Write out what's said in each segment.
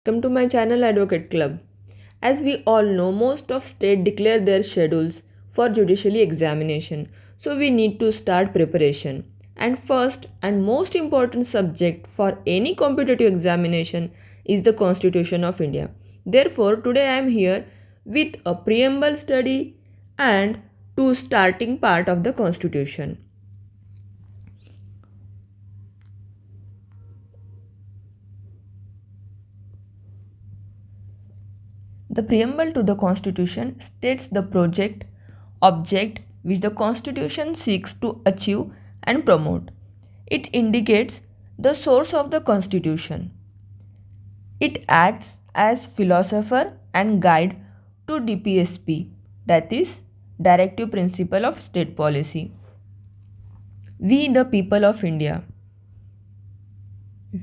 welcome to my channel Advocate Club. As we all know, most of state declare their schedules for judiciary examination, so we need to start preparation. And first and most important subject for any competitive examination is the Constitution of India. Therefore, today I am here with a preamble study and two starting part of the Constitution. The preamble to the Constitution states the project, object which the Constitution seeks to achieve and promote. It indicates the source of the Constitution. It acts as philosopher and guide to DPSP, that is, Directive Principle of State Policy. We, the people of India.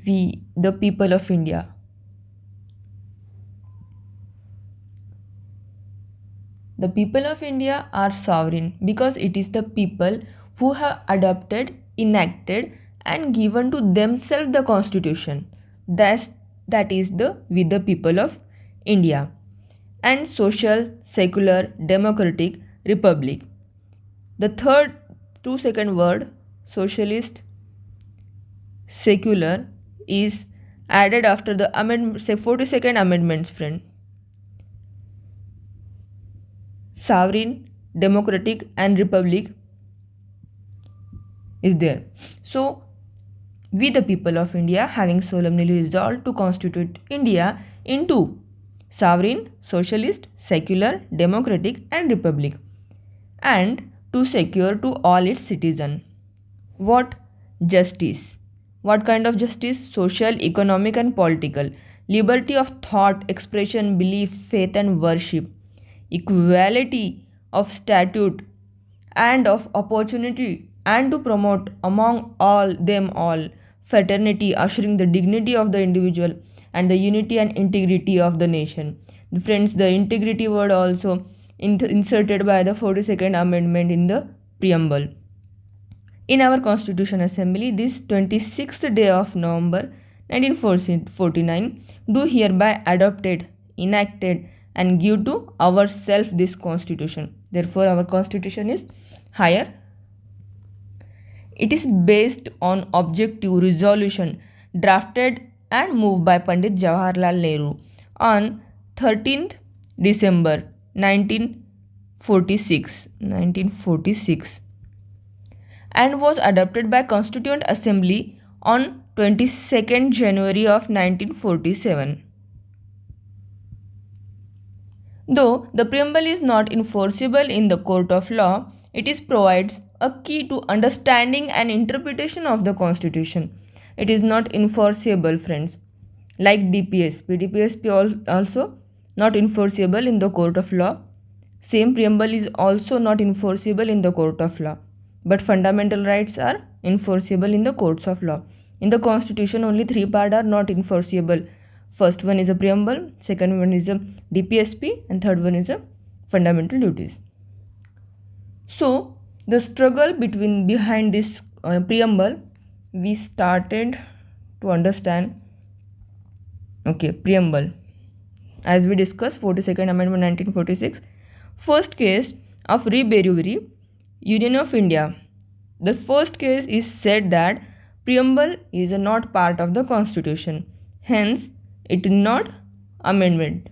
We, the people of India. The people of India are sovereign because it is the people who have adopted, enacted, and given to themselves the constitution. That is the we the people of India. And social, secular, democratic republic. The third second word, socialist, secular, is added after the 42nd amendment, friend. Sovereign, democratic, and republic is there. So, we the people of India, having solemnly resolved to constitute India into sovereign, socialist, secular, democratic, and republic, and to secure to all its citizens what justice. What kind of justice? Social, economic, and political. Liberty of thought, expression, belief, faith, and worship. Equality of statute and of opportunity, and to promote among all fraternity, assuring the dignity of the individual and the unity and integrity of the nation. Friends, the integrity word also inserted by the 42nd amendment in the preamble. In our Constitution Assembly, this 26th day of November 1949, do hereby adopted, enacted, and give to ourselves this constitution. Therefore, our constitution is higher. It is based on objective resolution drafted and moved by Pandit Jawaharlal Nehru on 13th December 1946 and was adopted by Constituent Assembly on 22nd January of 1947. Though the preamble is not enforceable in the court of law, it provides a key to understanding and interpretation of the constitution. It is not enforceable, friends. Like DPSP. DPSP also not enforceable in the court of law. Same preamble is also not enforceable in the court of law. But fundamental rights are enforceable in the courts of law. In the constitution, only three parts are not enforceable. First one is a preamble, second one is a DPSP, and third one is a fundamental duties. So, the struggle behind this preamble, we started to understand. Okay, preamble. As we discussed, 42nd Amendment 1946, first case of re breviary, Union of India. The first case is said that preamble is not part of the constitution. Hence, it is not amendment.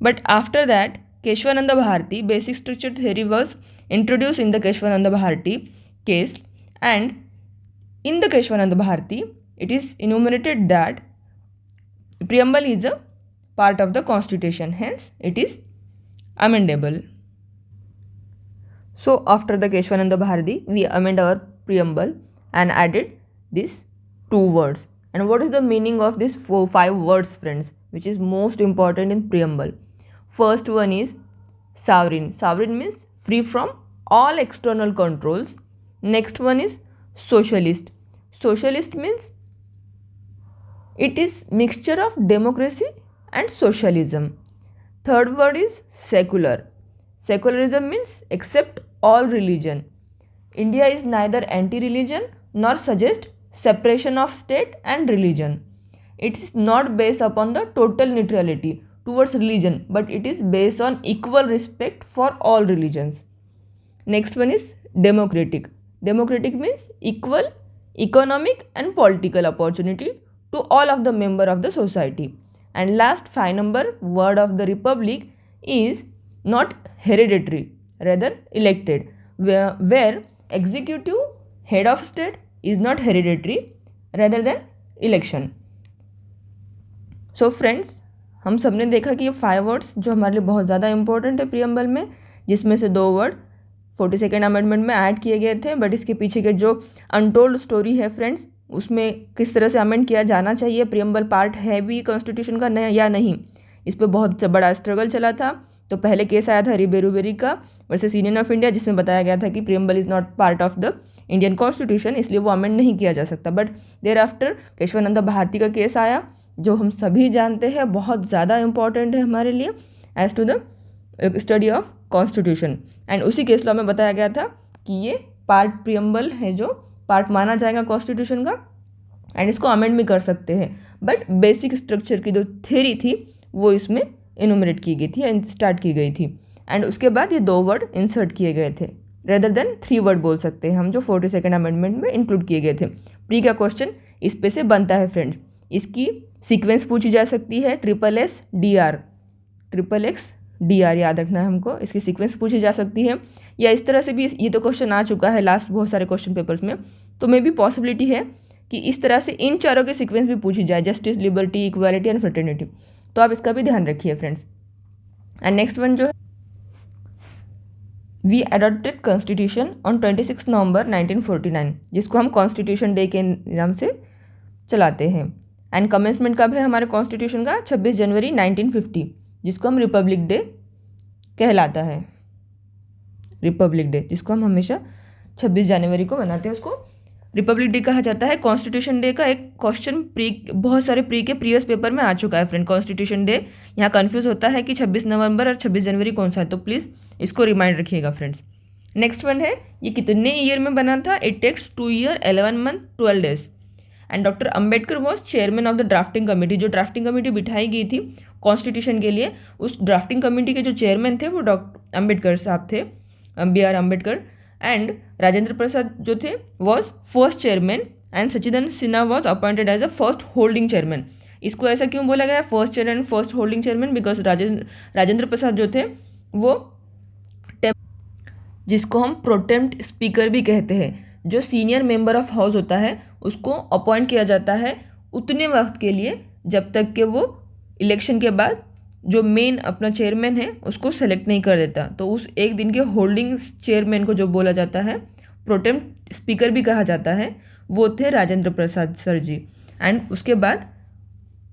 But after that, Keshwananda Bharati basic structure theory was introduced in the Keshwananda Bharati case, and in the Keshwananda Bharati it is enumerated that preamble is a part of the constitution, hence it is amendable. So after the Keshwananda Bharati, we amend our preamble and added these two words. And what is the meaning of these 5 words, friends, which is most important in preamble? First one is sovereign. Sovereign means free from all external controls. Next one is socialist. Socialist means it is mixture of democracy and socialism. Third word is secular. Secularism means accept all religion. India is neither anti-religion nor suggest separation of state and religion. It is not based upon the total neutrality towards religion, but it is based on equal respect for all religions. Next one is democratic. Democratic means equal economic and political opportunity to all of the member of the society. And last 5 number word of the republic is not hereditary, rather elected, where executive head of state is not hereditary rather than election. So friends, हम सब ने देखा कि ये 5 words जो हमारे लिए बहुत ज़्यादा इंपॉर्टेंट है प्रीएम्बल में, जिसमें से 2 वर्ड 42nd अमेंडमेंट में ऐड किए गए थे, बट इसके पीछे के जो अनटोल्ड स्टोरी है फ्रेंड्स, उसमें किस तरह से अमेंड किया जाना चाहिए, प्रीएम्बल पार्ट है भी कॉन्स्टिट्यूशन का या नहीं, इस पर बहुत बड़ा स्ट्रगल चला था. तो पहले केस आया था रिबेरुबेरी का वर्सेस यूनियन ऑफ इंडिया, जिसमें बताया गया था कि preamble is not part of the Indian constitution, इसलिए वो अमेंड नहीं किया जा सकता. But thereafter Kesavananda Bharati का केस आया, जो हम सभी जानते हैं बहुत ज़्यादा इम्पॉर्टेंट है हमारे लिए as to the study of constitution. And उसी केस लॉ में बताया गया था कि ये पार्ट प्रीएम्बल है जो पार्ट माना जाएगा कॉन्स्टिट्यूशन का, एंड इसको अमेंड भी कर सकते हैं. बट बेसिक स्ट्रक्चर की जो थ्योरी थी वो इसमें इनुमरेट की गई थी एंड स्टार्ट की गई थी. एंड उसके बाद ये 2 वर्ड इंसर्ट किए गए थे, रेदर देन 3 वर्ड बोल सकते हैं हम, जो 42nd अमेंडमेंट में इंक्लूड किए गए थे. प्री का क्वेश्चन इस पे से बनता है फ्रेंड्स. इसकी सीक्वेंस पूछी जा सकती है SSSDR याद रखना है हमको, इसकी सीक्वेंस पूछी जा सकती है. या इस तरह से भी, ये तो क्वेश्चन आ चुका है लास्ट बहुत सारे क्वेश्चन पेपर्स में, तो मे भी पॉसिबिलिटी है कि इस तरह से इन चारों की सीक्वेंस भी पूछी जाए, justice, liberty, equality and fraternity. तो आप इसका भी ध्यान रखिए फ्रेंड्स. एंड नेक्स्ट वन जो है, वी अडॉप्टेड कॉन्स्टिट्यूशन ऑन 26 नवंबर 1949, जिसको हम कॉन्स्टिट्यूशन डे के नाम से चलाते हैं. एंड कमेंसमेंट कब है हमारे कॉन्स्टिट्यूशन का? 26 जनवरी 1950, जिसको हम रिपब्लिक डे कहलाता है. रिपब्लिक डे जिसको हम हमेशा 26 जनवरी को मनाते हैं, उसको रिपब्लिक डे कहा जाता है. कॉन्स्टिट्यूशन डे का एक क्वेश्चन बहुत सारे प्री के प्रीवियस पेपर में आ चुका है फ्रेंड. कॉन्स्टिट्यूशन डे यहाँ कन्फ्यूज़ होता है कि 26 नवंबर और 26 जनवरी कौन सा है, तो प्लीज़ इसको रिमाइंड रखिएगा फ्रेंड्स. नेक्स्ट वन है, ये कितने ईयर में बना था? It takes 2 years 11 months 12 days. And doctor Ambedkar was chairman of the drafting committee. जो ड्राफ्टिंग कमेटी बिठाई गई थी कॉन्स्टिट्यूशन के लिए, उस ड्राफ्टिंग कमेटी के जो चेयरमैन थे वो डॉक्टर अम्बेडकर साहब थे, BR अम्बेडकर. एंड राजेंद्र प्रसाद जो थे was first chairman, and Sachchidananda Sinha was appointed as a first holding chairman. इसको ऐसा क्यों बोला गया first chairman first holding chairman? Because Rajendra Prasad जो थे वो, जिसको हम प्रोटेम्प्ट स्पीकर भी कहते हैं, जो सीनियर मेंबर ऑफ हाउस होता है उसको अपॉइंट किया जाता है उतने वक्त के लिए जब तक कि वो इलेक्शन के बाद जो मेन अपना चेयरमैन है उसको सेलेक्ट नहीं कर देता. तो उस एक दिन के होल्डिंग चेयरमैन को जो बोला जाता है, प्रोटेम्प्ट स्पीकर भी कहा जाता है, वो थे Rajendra Prasad sir ji. And उसके बाद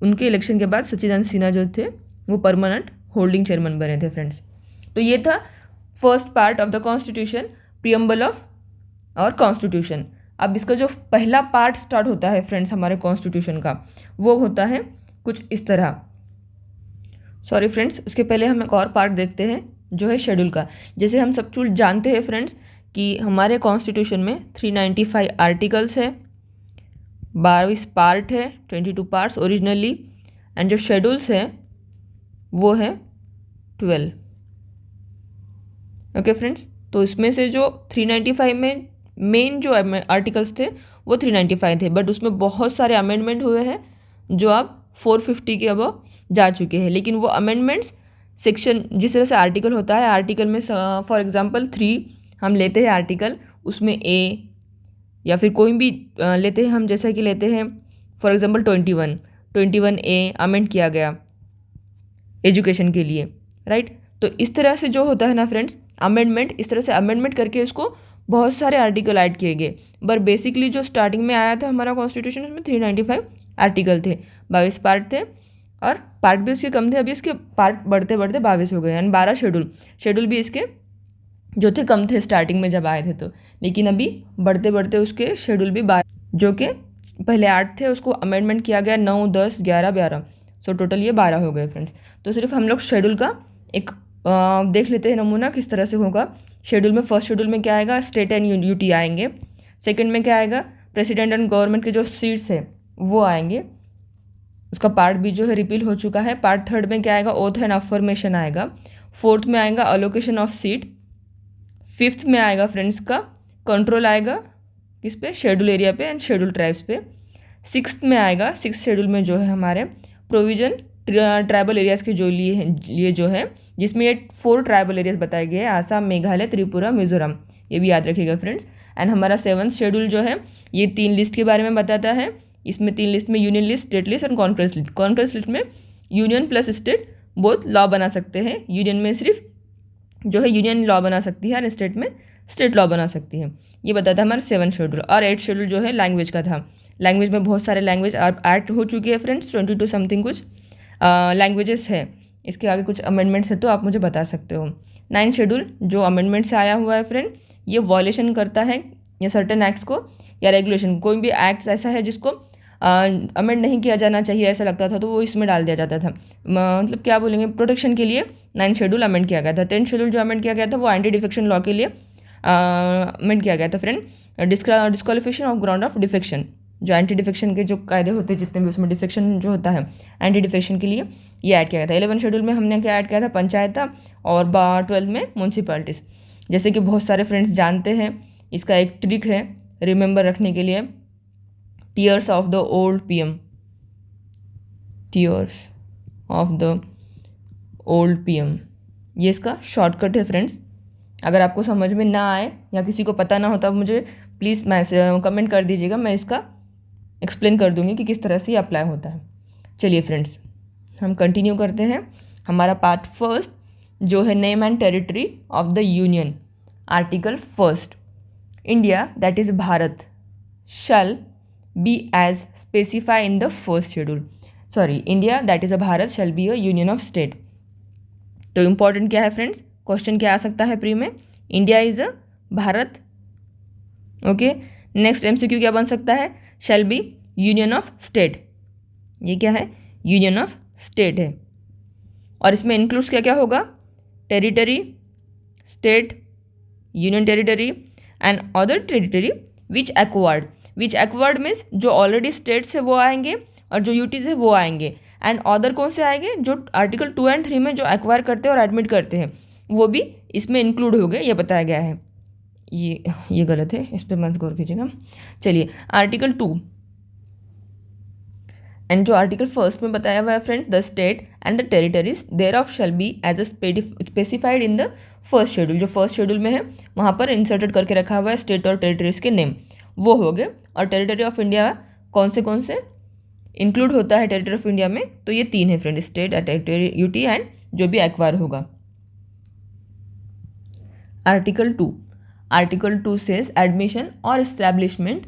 उनके इलेक्शन के बाद सच्चिदानंद सिन्हा जो थे वो परमानेंट होल्डिंग चेयरमैन बने थे फ्रेंड्स. तो ये था first part of the constitution, preamble of और कॉन्स्टिट्यूशन. अब इसका जो पहला पार्ट स्टार्ट होता है फ्रेंड्स हमारे कॉन्स्टिट्यूशन का, वो होता है कुछ इस तरह. सॉरी फ्रेंड्स, उसके पहले हम एक और पार्ट देखते हैं जो है शेड्यूल का. जैसे हम सब चूल जानते हैं फ्रेंड्स कि हमारे कॉन्स्टिट्यूशन में 395 आर्टिकल्स है, 22 पार्ट है, 22 पार्ट्स ओरिजिनली, एंड जो शेड्यूल्स हैं वो है 12. ओके फ्रेंड्स, तो इसमें से जो 395 में मेन जो आर्टिकल्स थे वो 395 थे, बट उसमें बहुत सारे अमेंडमेंट हुए हैं जो अब 450 के अबव जा चुके हैं. लेकिन वो अमेंडमेंट्स सेक्शन, जिस तरह से आर्टिकल होता है, आर्टिकल में फॉर एग्जांपल 3 हम लेते हैं आर्टिकल, उसमें ए या फिर कोई भी लेते हैं हम, जैसा कि लेते हैं फॉर एग्जांपल 21A अमेंड किया गया एजुकेशन के लिए, राइट. तो इस तरह से जो होता है ना फ्रेंड्स अमेंडमेंट, इस तरह से अमेंडमेंट करके इसको बहुत सारे आर्टिकल ऐड किए गए. बट बेसिकली जो स्टार्टिंग में आया था हमारा कॉन्स्टिट्यूशन, उसमें 395 आर्टिकल थे, 22 पार्ट थे, और पार्ट भी उसके कम थे. अभी इसके पार्ट बढ़ते बढ़ते 22 हो गए, एंड 12 शेड्यूल भी इसके जो थे कम थे स्टार्टिंग में जब आए थे तो, लेकिन अभी बढ़ते बढ़ते उसके शेड्यूल भी 12, जो कि पहले 8 थे, उसको अमेंडमेंट किया गया 9, 10, 11, 12, सो टोटल ये 12 हो गए फ्रेंड्स. तो सिर्फ हम लोग शेड्यूल का एक देख लेते हैं नमूना किस तरह से होगा. शेड्यूल में फर्स्ट शेड्यूल में क्या आएगा? स्टेट एंड यूटी आएंगे. सेकंड में क्या आएगा? प्रेसिडेंट एंड गवर्नमेंट के जो सीट्स है वो आएंगे. उसका पार्ट बी जो है रिपील हो चुका है। पार्ट थर्ड में क्या आएगा, ओथ एंड अफर्मेशन आएगा। फोर्थ में आएगा अलोकेशन ऑफ सीट। फिफ्थ में आएगा फ्रेंड्स का कंट्रोल आएगा किस पे, शेड्यूल एरिया पे एंड शेड्यूल ट्राइब्स पे। सिक्स्थ में आएगा, सिक्स शेड्यूल में जो है हमारे प्रोविजन ट्राइबल एरियाज के जो लिए जो है, जिसमें ये 4 ट्राइबल एरियाज बताए गए हैं, आसाम, मेघालय, त्रिपुरा, मिजोरम, ये भी याद रखिएगा फ्रेंड्स। एंड हमारा 7th शेड्यूल जो है ये 3 लिस्ट के बारे में बताता है। इसमें 3 लिस्ट में union list, state list and conference list. Conference list में union plus state both law बना सकते हैं। यूनियन में सिर्फ जो है यूनियन लॉ बना सकती है और स्टेट में स्टेट लॉ बना सकती है। ये बताता है हमारा 7th शेड्यूल। और 8th शेड्यूल जो है लैंग्वेज का था। लैंग्वेज में बहुत सारे लैंग्वेज ऐड हो चुकी है फ्रेंड्स, 22 समथिंग कुछ लैंग्वेजेस है। इसके आगे कुछ अमेंडमेंट्स है तो आप मुझे बता सकते हो। 9th शेड्यूल जो अमेंडमेंट से आया हुआ है फ्रेंड, ये वॉयलेशन करता है या सर्टेन एक्ट्स को या रेगुलेशन, कोई भी एक्ट ऐसा है जिसको अमेंड नहीं किया जाना चाहिए ऐसा लगता था तो वो इसमें डाल दिया जाता था। मतलब क्या बोलेंगे, प्रोटेक्शन के लिए 9th शेड्यूल अमेंड किया गया था। 10th शेड्यूल जो अमेंड किया गया था वो एंटी डिफेक्शन लॉ के लिए अमेंड किया गया था friend. Disqualification of ground of defection, जो एंटी डिफेक्शन के जो कायदे होते हैं जितने भी, उसमें डिफेक्शन जो होता है एंटी डिफेक्शन के लिए ये ऐड किया गया था। 11th शेड्यूल में हमने क्या ऐड किया था, पंचायत, और 12th में म्यूनसिपैलिटीज़। जैसे कि बहुत सारे फ्रेंड्स जानते हैं, इसका एक ट्रिक है रिमेंबर रखने के लिए, tears of the old PM, tears of the old PM, ये इसका शॉर्टकट है फ्रेंड्स। अगर आपको समझ में ना आए या किसी को पता ना हो तब मुझे प्लीज़ कमेंट कर दीजिएगा, मैं इसका एक्सप्लेन कर दूंगी कि किस तरह से ये अप्लाई होता है। चलिए फ्रेंड्स हम कंटिन्यू करते हैं। हमारा पार्ट फर्स्ट जो है name and territory of the union. Article first, India that is Bharat shall be as specify in the first schedule. Sorry, India that is a Bharat shall be a union of state. तो important क्या है friends, question क्या आ सकता है pre में, India is a Bharat. Okay, next MCQ क्या बन सकता है, shall be union of state. ये क्या है, यूनियन ऑफ स्टेट है। और इसमें इंक्लूड्स क्या क्या होगा, territory, state, union territory and other territory which acquired. Which acquired means जो ऑलरेडी स्टेट्स है वो आएंगे और जो यूटीज है वो आएंगे। एंड अदर कौन से आएंगे, जो आर्टिकल 2 एंड 3 में जो एक्वायर करते हैं और एडमिट करते हैं वो भी इसमें इंक्लूड हो गए, ये बताया गया है। ये गलत है, इस पर मत गौर कीजिएगा। चलिए आर्टिकल 2 एंड जो आर्टिकल फर्स्ट में बताया हुआ है friend, the state and the territories thereof shall be as a specified in the first schedule. जो फर्स्ट शेड्यूल में है वहाँ पर इंसर्टेड करके रखा हुआ है स्टेट और टेरिटरीज के नेम, वो हो गए। और टेरिटरी ऑफ इंडिया कौन से इंक्लूड होता है टेरिटरी ऑफ इंडिया में, तो ये 3 है friend, state, territory, UT and जो भी एक्वायर होगा। आर्टिकल 2, आर्टिकल 2 सेज एडमिशन और establishment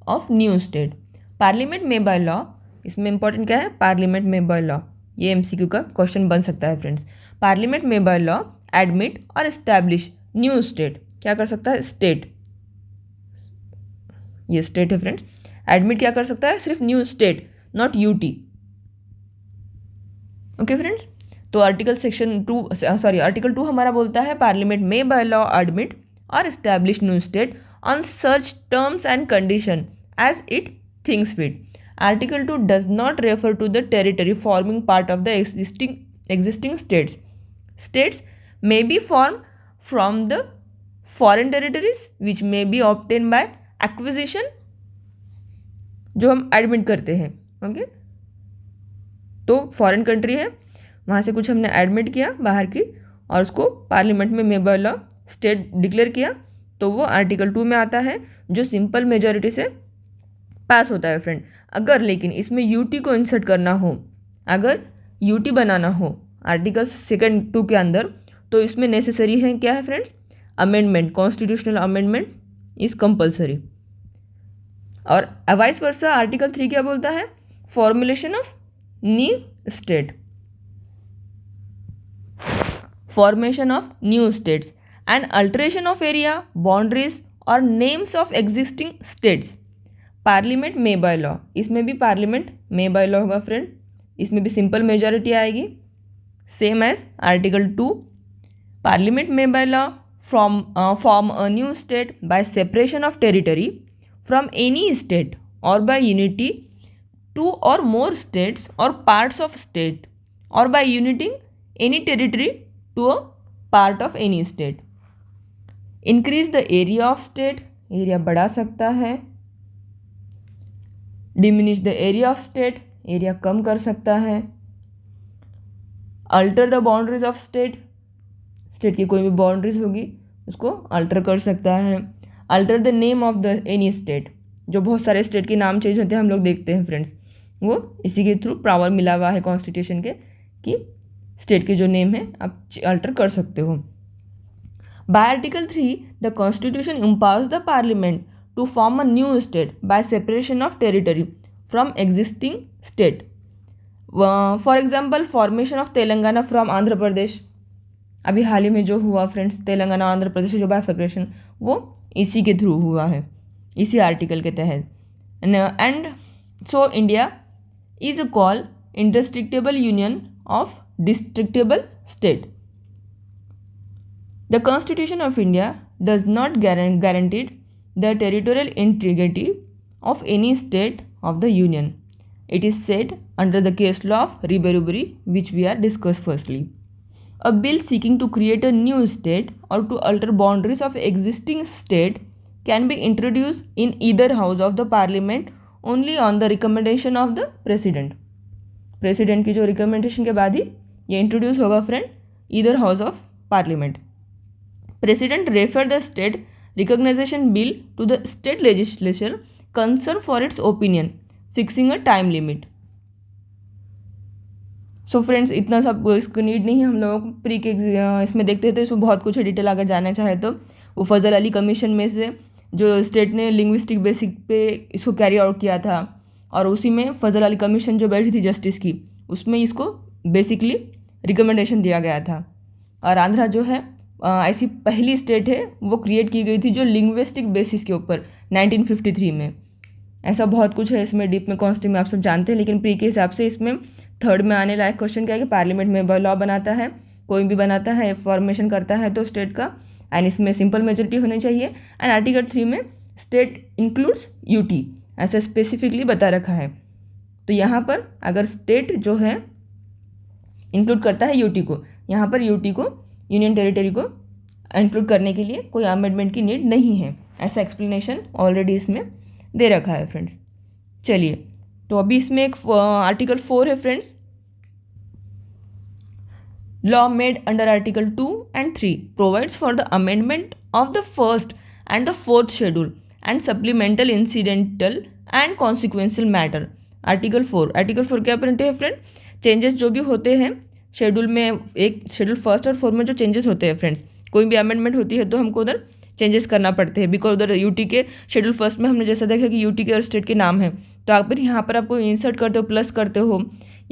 of new state. Parliament में बाय लॉ, इसमें इंपॉर्टेंट क्या है, पार्लियामेंट में बाय लॉ, ये MCQ का क्वेश्चन बन सकता है फ्रेंड्स। पार्लियामेंट में बाय लॉ एडमिट और एस्टैब्लिश न्यू स्टेट, क्या कर सकता है, स्टेट, ये स्टेट है फ्रेंड्स। एडमिट क्या कर सकता है, सिर्फ new state, not UT. Okay friends, तो आर्टिकल 2 हमारा बोलता है पार्लियामेंट में बाय लॉ एडमिट और establish new state on such terms and condition as it thinks fit. Article 2 does not refer to the territory forming part of the existing states. States may be formed from the foreign territories which may be obtained by acquisition, जो हम admit करते हैं। Okay, तो foreign country है, वहाँ से कुछ हमने एडमिट किया बाहर की और उसको पार्लियामेंट में मेबर लॉ स्टेट डिक्लेयर किया, तो वो आर्टिकल 2 में आता है, जो सिंपल मेजॉरिटी से पास होता है फ्रेंड। अगर लेकिन इसमें यूटी को इंसर्ट करना हो, अगर यूटी बनाना हो आर्टिकल 2 के अंदर, तो इसमें नेसेसरी है क्या है friends, amendment, constitutional amendment is compulsory. और वाइस वर्सा आर्टिकल 3 क्या बोलता है, formulation of new state, formation of new states and alteration of area, boundaries और names of existing states. Parliament में बाय लॉ, इसमें भी पार्लियामेंट में बाय लॉ होगा फ्रेंड, इसमें भी सिंपल मेजॉरिटी आएगी, सेम एज आर्टिकल 2। पार्लियामेंट में by law form a new state by separation of territory from any state और bye unity 2 or more states or parts of state or by uniting any territory to a part of any state. Increase the area of state, area बढ़ा सकता है. Diminish the area of state, area कम कर सकता है. Alter the boundaries of state, state की कोई भी बाउंड्रीज होगी उसको अल्टर कर सकता है. Alter the name of the any state, जो बहुत सारे स्टेट के नाम चेंज होते हैं हम लोग देखते हैं फ्रेंड्स, वो इसी के थ्रू पावर मिला हुआ है कॉन्स्टिट्यूशन के कि स्टेट के जो नेम है आप अल्टर कर सकते हो. By article 3 the constitution empowers the parliament to form a new state by separation of territory from existing state. For example formation of Telangana from Andhra Pradesh, अभी हाल ही में जो हुआ फ्रेंड्स तेलंगाना आंध्र प्रदेश जो बाइफर्केशन वो इसी के थ्रू हुआ है, इसी आर्टिकल के तहत. And so India is a call indestructible union of destructible state. The constitution of India does not guaranteed the territorial integrity of any state of the union. It is said under the case law of Ribery, which we are discussed firstly. A bill seeking to create a new state or to alter boundaries of existing state can be introduced in either house of the parliament only on the recommendation of the president. President की जो recommendation के बाद ही ये introduce होगा friend either house of parliament. President refer the state recognition bill to the state legislature concerned for its opinion, fixing a time limit. So friends इतना सब इसको need नहीं है हम लोगों को प्री के इसमें देखते हैं तो इसमें बहुत कुछ है डिटेल अगर जानना चाहे तो. वो फजल अली कमीशन में से जो स्टेट ने लिंग्विस्टिक बेसिक पे इसको कैरी आउट किया था और उसी में फजल अली कमीशन जो बैठी थी जस्टिस की उसमें इसको बेसिकली रिकमेंडेशन दिया गया था. और आंध्रा जो है ऐसी पहली स्टेट है वो क्रिएट की गई थी जो लिंग्विस्टिक बेसिस के ऊपर 1953 में. ऐसा बहुत कुछ है इसमें डीप में कॉन्स्टिट्यूशन में आप सब जानते हैं, लेकिन प्री के हिसाब से इसमें थर्ड में आने लायक क्वेश्चन क्या है कि पार्लियामेंट में लॉ बनाता है, कोई भी बनाता है फॉर्मेशन करता है तो स्टेट का, एंड इसमें सिंपल मेजोरिटी होनी चाहिए. एंड आर्टिकल 3 में स्टेट इंक्लूड्स यूटी ऐसा स्पेसिफिकली बता रखा है. तो यहाँ पर अगर स्टेट जो है इंक्लूड करता है यूटी को, यहाँ पर यूटी को यूनियन टेरिटरी को इंक्लूड करने के लिए कोई अमेंडमेंट की नीड नहीं है. ऐसा एक्सप्लेनेशन ऑलरेडी इसमें दे रखा है फ्रेंड्स. चलिए तो अभी इसमें एक आर्टिकल 4 है friends. Law made under article 2 and 3 provides for the amendment of the first and the fourth schedule and supplemental incidental and consequential matter. Article 4 क्या प्रिंट है फ्रेंड, चेंजेस जो भी होते हैं शेड्यूल में, एक शेड्यूल फर्स्ट और 4 में जो चेंजेस होते हैं फ्रेंड्स, कोई भी अमेंडमेंट होती है तो हमको उधर चेंजेस करना पड़ते हैं. बिकॉज उधर यूटी के शेड्यूल फर्स्ट में हमने जैसा देखा कि यूटी के और स्टेट के नाम हैं, तो आप यहाँ पर आपको इंसर्ट करते हो, प्लस करते हो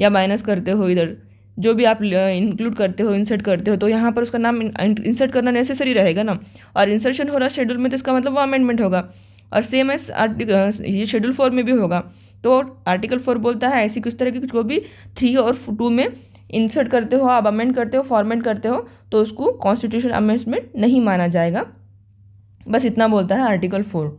या माइनस करते हो, इधर जो भी आप इंक्लूड करते हो इंसर्ट करते हो तो यहाँ पर उसका नाम इंसर्ट करना नेसेसरी रहेगा ना. और इंसर्शन हो रहा है शेड्यूल में तो इसका मतलब वो अमेंडमेंट होगा. और सेम एस ये शेड्यूल 4 में भी होगा. तो आर्टिकल 4 बोलता है ऐसी कुछ तरह की कुछ को भी 3 और 2 में इंसर्ट करते हो, आप अमेंड करते हो, फॉर्मेट करते हो तो उसको कॉन्स्टिट्यूशन अमेंडमेंट नहीं माना जाएगा. बस इतना बोलता है article 4.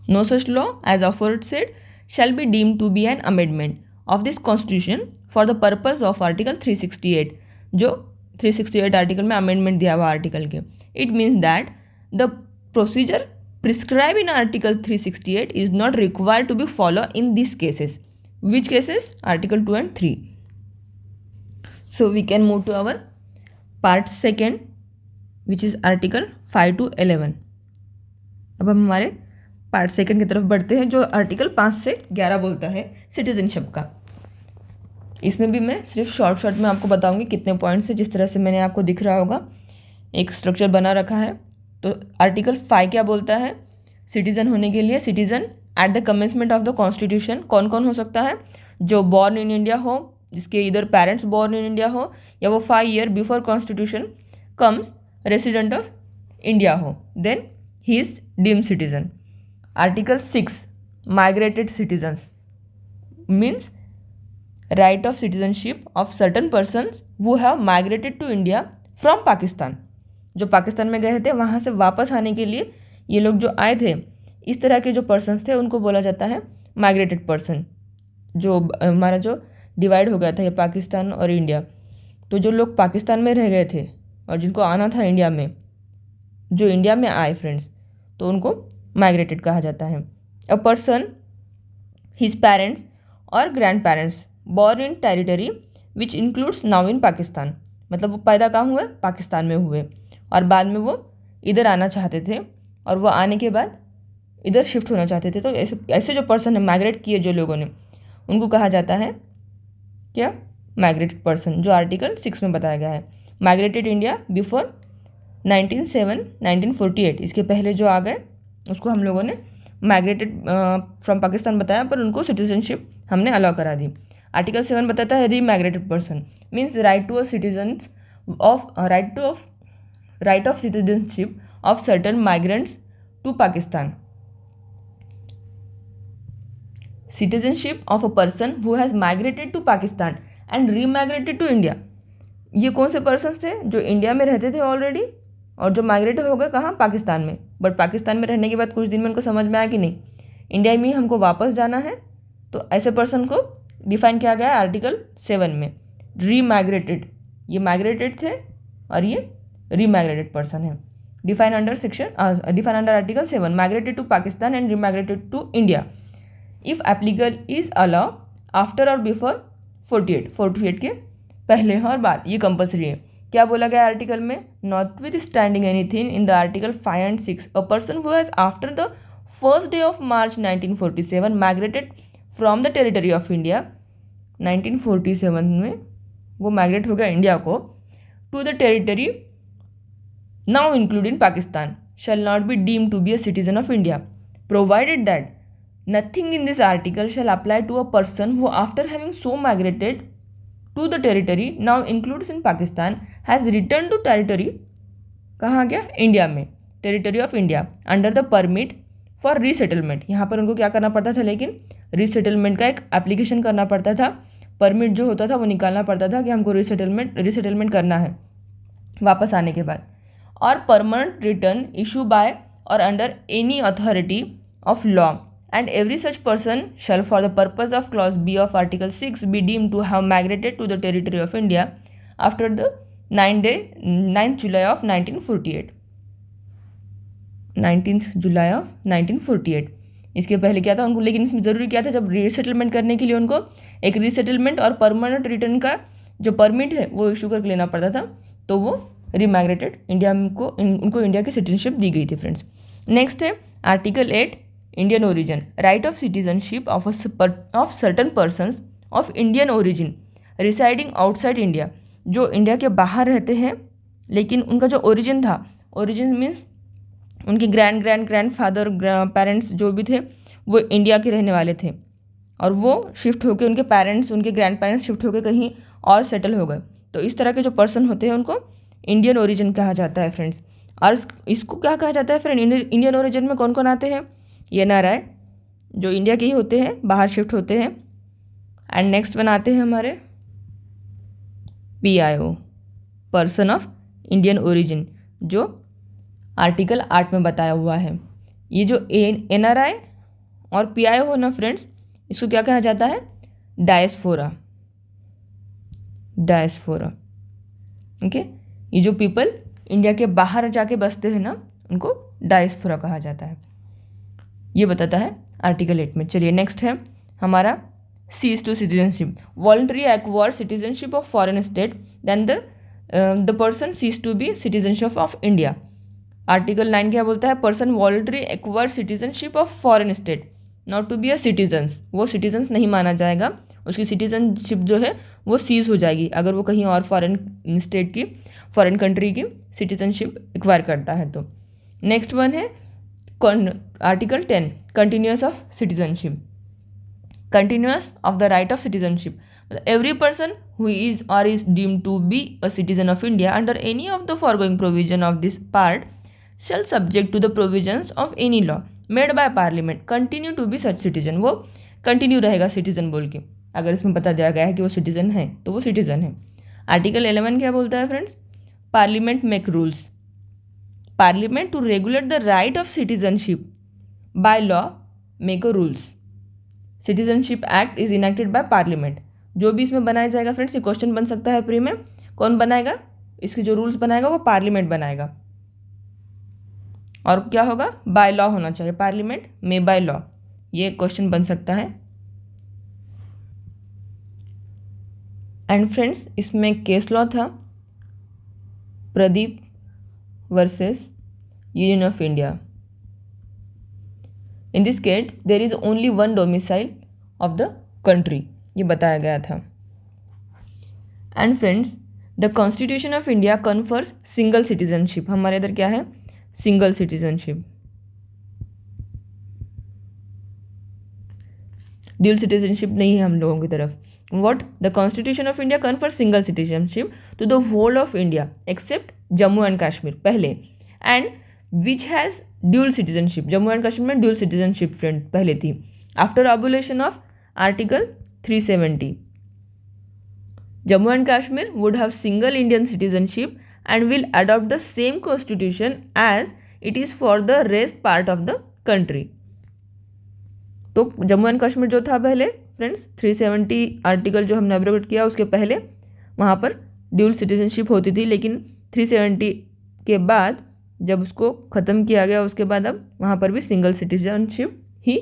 No such law as aforesaid shall be deemed to be an amendment of this constitution for the purpose of article 368, जो 368 आर्टिकल में अमेंडमेंट दिया हुआ आर्टिकल के. It means that the procedure prescribe in article 368 is not required to be follow in this cases. Which cases? Article 2 and 3. So we can move to our part second which is article 5 to 11. अब हम हमारे part second की तरफ बढ़ते हैं जो article 5 से 11 बोलता है सिटीजनशिप का. इसमें भी मैं सिर्फ शॉर्ट में आपको बताऊंगी कितने पॉइंट्स है, जिस तरह से मैंने आपको दिख रहा होगा एक स्ट्रक्चर बना रखा है. तो आर्टिकल 5 क्या बोलता है, सिटीज़न होने के लिए citizen at the commencement of the constitution कौन कौन हो सकता है, जो बॉर्न इन इंडिया हो, जिसके इधर पेरेंट्स बॉर्न इन इंडिया हो या वो 5 years before constitution comes resident of India हो, then he is deemed citizen. Article 6 migrated citizens means right of citizenship of certain persons who have migrated to India from Pakistan. जो पाकिस्तान में गए थे वहाँ से वापस आने के लिए ये लोग जो आए थे, इस तरह के जो पर्सन्स थे उनको बोला जाता है माइग्रेटेड पर्सन, जो हमारा जो डिवाइड हो गया था ये पाकिस्तान और इंडिया, तो जो लोग पाकिस्तान में रह गए थे और जिनको आना था इंडिया में, जो इंडिया में आए फ्रेंड्स, तो उनको माइग्रेटेड कहा जाता है। अ पर्सन, हिज पेरेंट्स और grand parents born in territory which includes now in Pakistan, मतलब वो पैदा कहाँ हुए, पाकिस्तान में हुए, और बाद में वो इधर आना चाहते थे और वो आने के बाद इधर शिफ्ट होना चाहते थे। तो ऐसे जो पर्सन है माइग्रेट किए जो लोगों ने, उनको कहा जाता है क्या, माइग्रेटेड पर्सन, जो आर्टिकल 6 में बताया गया है। माइग्रेटेड इंडिया बिफोर 1948, इसके पहले जो आ गए उसको हम लोगों ने माइग्रेटेड फ्रॉम पाकिस्तान बताया, पर उनको सिटीजनशिप हमने अलाउ करा दी। आर्टिकल 7 बताता है remigrated person means right to a citizen of right of citizenship of certain migrants to Pakistan. Citizenship of a person who has migrated to Pakistan and remigrated to India. ये कौन से पर्सन्स थे, जो India में रहते थे ऑलरेडी और जो माइग्रेट हो गए कहाँ, पाकिस्तान में, बट पाकिस्तान में रहने के बाद कुछ दिन में उनको समझ में आया कि नहीं इंडिया में ही हमको वापस जाना है, तो ऐसे पर्सन को डिफाइन किया गया है आर्टिकल 7 में। रीमाइग्रेटेड, ये माइग्रेटेड थे और ये रीमाइग्रेटेड पर्सन है। Define under article 7, migrated to Pakistan and remigrated to India if applicable is allow after और बिफोर 48 के पहले और बाद, ये कंपल्सरी है। क्या बोला गया आर्टिकल में, notwithstanding anything in the article 5 and 6 a person who has after the 1st day of March 1947 migrated from the territory of India, 1947 में वो माइग्रेट हो गया इंडिया को, to the territory now including Pakistan, shall not be deemed to be a citizen of India provided that nothing in this article shall apply to a person who after having so migrated to the territory now includes in Pakistan has return to territory, कहाँ गया, India में, territory of India, under the permit for resettlement. यहाँ पर उनको क्या करना पड़ता था, लेकिन रीसेटलमेंट का एक एप्लीकेशन करना पड़ता था, परमिट जो होता था वो निकालना पड़ता था कि हमको रीसेटलमेंट करना है वापस आने के बाद, और परमानेंट रिटर्न इशू बाय और under any authority of law and every such person shall for the purpose of clause B of article 6 be deemed to have migrated to the territory of India after the 9th July of 1948, 19th July of 1948। इसके पहले क्या था उनको, लेकिन इसमें ज़रूरी क्या था, जब रीसेटलमेंट करने के लिए उनको एक रीसेटलमेंट और परमानेंट रिटर्न का जो परमिट है वो इशू करके लेना पड़ता था, तो वो रीमाइग्रेटेड इंडिया को उनको इंडिया की सिटीजनशिप दी गई थी फ्रेंड्स। नेक्स्ट है article 8 Indian origin, right of citizenship of certain persons of Indian origin residing outside India, जो इंडिया के बाहर रहते हैं लेकिन उनका जो ओरिजिन था, ओरिजिन मीन्स उनके ग्रैंड फादर पेरेंट्स जो भी थे वो इंडिया के रहने वाले थे और वो शिफ्ट होकर उनके पेरेंट्स उनके ग्रैंड पेरेंट्स शिफ्ट होकर कहीं और सेटल हो गए, तो इस तरह के जो पर्सन होते हैं उनको इंडियन ओरिजिन कहा जाता है फ्रेंड्स। और इसको क्या कहा जाता है फ्रेंड, इंडियन ओरिजिन में कौन कौन आते हैं, NRI जो इंडिया के ही होते हैं, बाहर शिफ्ट होते हैं, एंड नेक्स्ट बनाते हैं हमारे PIO person of Indian origin, जो आर्टिकल 8 में बताया हुआ है। ये जो NRI और PIO हो ना फ्रेंड्स, इसको क्या कहा जाता है, डायस्पोरा। ओके, ये जो पीपल इंडिया के बाहर जाके बसते हैं ना, उनको डायस्पोरा कहा जाता है, ये बताता है आर्टिकल 8 में। चलिए नेक्स्ट है हमारा cease to citizenship, voluntary acquire citizenship of foreign state then the person cease to be citizenship of India. Article 9 क्या बोलता है, person voluntary acquire citizenship of foreign state not to be a citizens, वो citizens नहीं माना जाएगा, उसकी citizenship जो है वो सीज हो जाएगी अगर वो कहीं और फॉरेन स्टेट की, फॉरेन कंट्री की सिटीजनशिप एक्वायर करता है तो। नेक्स्ट वन है article 10 continuous of citizenship, continuous of the right of citizenship, every person who is or is deemed to be a citizen of India under any of the foregoing provision of this part shall subject to the provisions of any law made by parliament continue to be such citizen, वो continue रहेगा citizen बोल के, अगर इसमें बता दिया गया है कि वो सिटीजन है तो वो सिटीजन है। आर्टिकल 11 क्या बोलता है friends, parliament make rules, parliament to regulate the right of citizenship by law make a rules, citizenship act is enacted by parliament. जो भी इसमें बनाया जाएगा फ्रेंड्स, ये क्वेश्चन बन सकता है प्री में, कौन बनाएगा, इसके जो रूल्स बनाएगा वो पार्लियामेंट बनाएगा। और क्या होगा, बाय लॉ होना चाहिए, पार्लियामेंट में बाय लॉ, ये क्वेश्चन बन सकता है। एंड फ्रेंड्स, इसमें केस लॉ था Pradeep versus union of India. In this case there is only one domicile of the country, ये बताया गया था। And friends, the constitution of India confers single citizenship. हमारे इधर क्या है, सिंगल सिटीजनशिप। ड्यूल सिटीजनशिप नहीं है हम लोगों की तरफ। What? The Constitution of India confers single citizenship to the whole of India except Jammu and Kashmir पहले, and which has dual citizenship। Jammu and Kashmir में ड्यूल सिटीजनशिप फ्रेंड पहले थी। After abolition of article 370, Jammu and Kashmir would have single Indian citizenship and will adopt the same constitution as it is for the rest part of the country। तो Jammu and Kashmir जो था पहले friends, 370 article जो हमने abrogate किया उसके पहले वहाँ पर ड्यूल सिटीजनशिप होती थी, लेकिन 370 के बाद जब उसको ख़त्म किया गया उसके बाद अब वहाँ पर भी सिंगल सिटीजनशिप ही।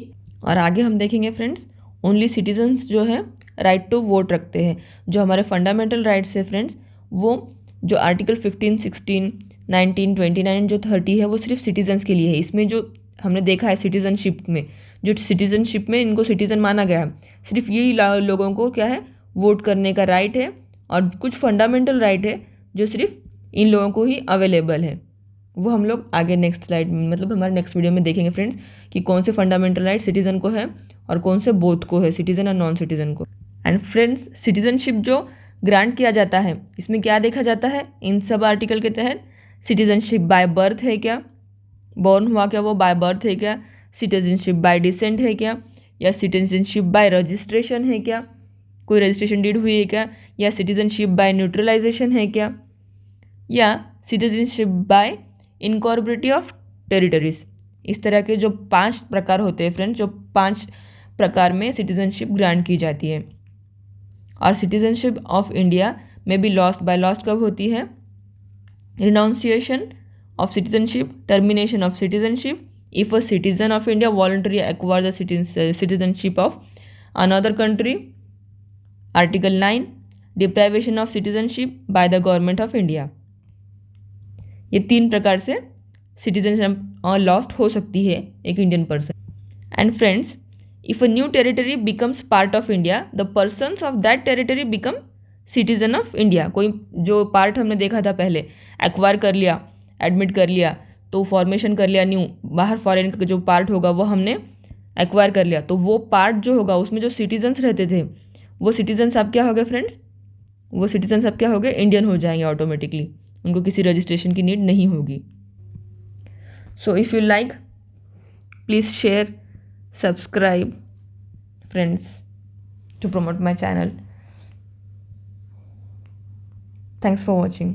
और आगे हम देखेंगे फ्रेंड्स, ओनली सिटीजन्स जो है राइट टू वोट रखते हैं। जो हमारे फंडामेंटल राइट्स है फ्रेंड्स, वो जो आर्टिकल 15, 16, 19, 29 जो 30 है वो सिर्फ सिटीजन्स के लिए है। इसमें जो हमने देखा है सिटीजनशिप में, जो सिटीजनशिप में इनको सिटीजन माना गया है, सिर्फ यही लोगों को क्या है, वोट करने का राइट है, और कुछ फंडामेंटल राइट है जो सिर्फ इन लोगों को ही अवेलेबल है। वो हम लोग आगे नेक्स्ट स्लाइड में, मतलब हमारे नेक्स्ट वीडियो में देखेंगे फ्रेंड्स कि कौन से फंडामेंटल राइट सिटीजन को है और कौन से बोथ को है, सिटीजन और नॉन सिटीजन को। एंड फ्रेंड्स, सिटीजनशिप जो ग्रांट किया जाता है इसमें क्या देखा जाता है, इन सब आर्टिकल के तहत सिटीजनशिप बाय बर्थ है क्या, बॉर्न हुआ क्या वो बाय बर्थ है क्या, सिटीजनशिप बाय डिसेंट है क्या, या सिटीजनशिप बाय रजिस्ट्रेशन है क्या, कोई रजिस्ट्रेशन डीड हुई है क्या, या सिटीजनशिप बाय न्यूट्रलाइजेशन है क्या, या सिटीजनशिप बाय इनकॉर्पोरेटी ऑफ टेरिटरीज। इस तरह के जो 5 प्रकार होते हैं फ्रेंड्स, जो 5 प्रकार में सिटीजनशिप ग्रांट की जाती है। और सिटीजनशिप ऑफ इंडिया में भी लॉस्ट बाय लॉस्ट कब होती है, renunciation of citizenship, termination of citizenship, if a citizen of India voluntarily acquires the citizenship of another country, Article 9, deprivation of citizenship by the government of India। ये 3 प्रकार से citizenship lost हो सकती है एक Indian person. And friends, if a new territory becomes part of India, the persons of that territory become citizen of India. कोई जो part हमने देखा था पहले, एक्वायर कर लिया, एडमिट कर लिया, तो फॉर्मेशन कर लिया न्यू, बाहर फॉरेन का जो पार्ट होगा वो हमने एक्वायर कर लिया, तो वो पार्ट जो होगा उसमें जो सिटीजन्स रहते थे वो सिटीजन्स अब क्या हो गए फ्रेंड्स, वो सिटीजन्स अब क्या हो गए, इंडियन हो जाएंगे ऑटोमेटिकली, उनको किसी रजिस्ट्रेशन की नीड नहीं होगी। So if you like, please share, subscribe friends to promote my channel. Thanks for watching.